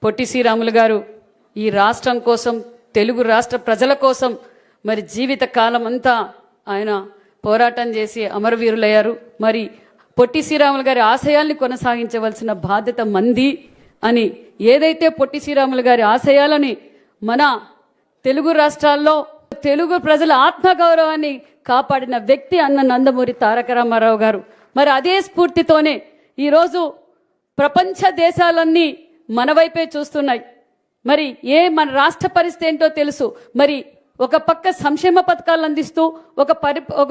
పొట్టి శ్రీరాములు గారు ఈ రాష్ట్రం కోసం, తెలుగు రాష్ట్ర ప్రజల కోసం మరి జీవిత కాలం అంతా ఆయన పోరాటం చేసి అమరవీరులయ్యారు. మరి పొట్టి శ్రీరాములు గారి ఆశయాల్ని కొనసాగించవలసిన బాధ్యత మంది అని, ఏదైతే పొట్టి శ్రీరాములు గారి ఆశయాలని మన తెలుగు రాష్ట్రాల్లో తెలుగు ప్రజల ఆత్మగౌరవాన్ని కాపాడిన వ్యక్తి అన్న నందమూరి తారక రామారావు గారు. మరి అదే స్ఫూర్తితోనే ఈరోజు ప్రపంచ దేశాలన్నీ మన వైపే చూస్తున్నాయి. మరి మన రాష్ట్ర పరిస్థితి ఏంటో తెలుసు. మరి ఒక పక్క సంక్షేమ పథకాలు అందిస్తూ ఒక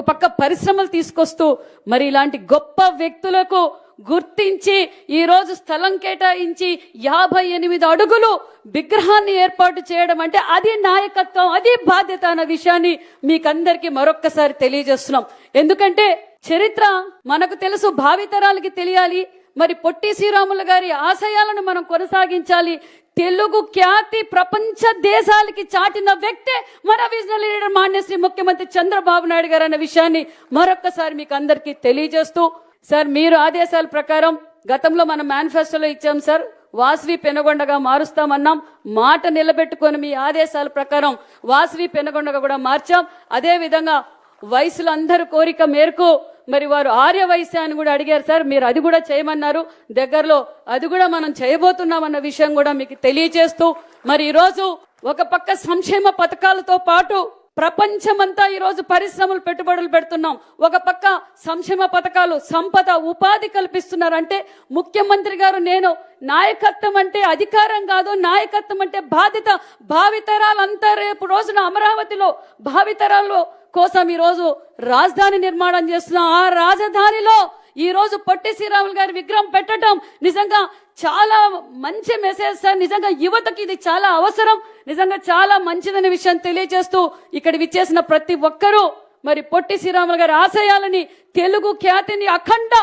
పక్క పరిశ్రమలు తీసుకొస్తూ మరి ఇలాంటి గొప్ప వ్యక్తులకు గుర్తించి ఈరోజు స్థలం కేటాయించి 58 అడుగులు విగ్రహాన్ని ఏర్పాటు చేయడం అంటే అది నాయకత్వం, అది బాధ్యత అన్న విషయాన్ని మీకందరికీ మరొక్కసారి తెలియజేస్తున్నాం. ఎందుకంటే చరిత్ర మనకు తెలుసు, భావితరాలకి తెలియాలి. మరి పొట్టి శ్రీరాములు గారి ఆశయాలను మనం కొనసాగించాలి. తెలుగు ఖ్యాతి ప్రపంచ దేశాలకి చాటిన వ్యక్తే మన విజనరీ లీడర్ మాన్యశ్రీ ముఖ్యమంత్రి చంద్రబాబు నాయుడు గారు అన్న విషయాన్ని మరొక్కసారి మీకు అందరికీ తెలియజేస్తూ, సార్ మీరు ఆదేశాల ప్రకారం గతంలో మన మేనిఫెస్టోలో ఇచ్చాం సార్, వాసవి పెనుగొండగా మారుస్తామన్నాం. మాట నిలబెట్టుకొని మీ ఆదేశాల ప్రకారం వాసవి పెనుగొండగా కూడా మార్చాం. అదే విధంగా వయసులో అందరూ కోరిక మేరకు మరి వారు ఆర్య వైశ్యాన్ని కూడా అడిగారు సార్, మీరు అది కూడా చేయమన్నారు. దగ్గరలో అది కూడా మనం చేయబోతున్నాం అన్న విషయం కూడా మీకు తెలియజేస్తూ, మరి ఈరోజు ఒక పక్క సంక్షేమ పథకాలతో పాటు ప్రపంచమంతా ఈరోజు పరిశ్రమలు పెట్టుబడులు పెడుతున్నాం. ఒక పక్క సంక్షేమ పథకాలు, సంపద, ఉపాధి కల్పిస్తున్నారంటే ముఖ్యమంత్రి గారు నేను నాయకత్వం అంటే అధికారం కాదు, నాయకత్వం అంటే బాధ్యత. భావితరాలంతా రేపు రోజున అమరావతిలో భావితరాల్లో కోసం ఈరోజు రాజధాని నిర్మాణం చేస్తున్నాం. ఆ రాజధానిలో ఈ రోజు పొట్టి శ్రీరాములు గారి విగ్రహం పెట్టడం నిజంగా చాలా మంచి మెసేజ్ సార్. నిజంగా యువతకి ఇది చాలా అవసరం, నిజంగా చాలా మంచిదనే విషయం తెలియజేస్తూ ఇక్కడ విచ్చేసిన ప్రతి ఒక్కరూ మరి పొట్టి శ్రీరాములు గారి ఆశయాలని, తెలుగు ఖ్యాతిని అఖండ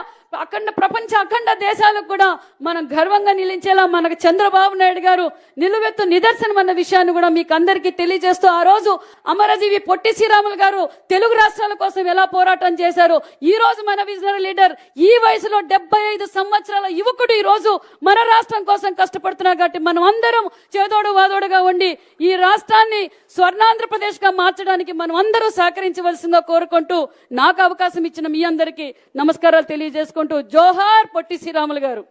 ప్రపంచ అఖండ దేశాలకు కూడా మనం గర్వంగా నిలిచేలా మనకు చంద్రబాబు నాయుడు గారు నిలువెత్తు నిదర్శనం అన్న విషయాన్ని కూడా మీకు అందరికీ తెలియజేస్తూ, ఆ రోజు అమరజీవి పొట్టి శ్రీరాములు గారు తెలుగు రాష్ట్రాల కోసం ఎలా పోరాటం చేశారు, ఈ రోజు మన విజనరీ లీడర్ ఈ వయసులో 75 సంవత్సరాల యువకుడు ఈ రోజు మన రాష్ట్రం కోసం కష్టపడుతున్నారు. కాబట్టి మనం అందరం చేదోడు వాదోడుగా ఉండి ఈ రాష్ట్రాన్ని స్వర్ణాంధ్రప్రదేశ్ గా మార్చడానికి మనం అందరూ సహకరించవలసిందిగా కోరుకుంటూ, నాకు అవకాశం ఇచ్చిన మీ అందరికీ నమస్కారాలు తెలియజేసుకుంటూ, జోహార్ పొట్టి శ్రీరాములు గారు.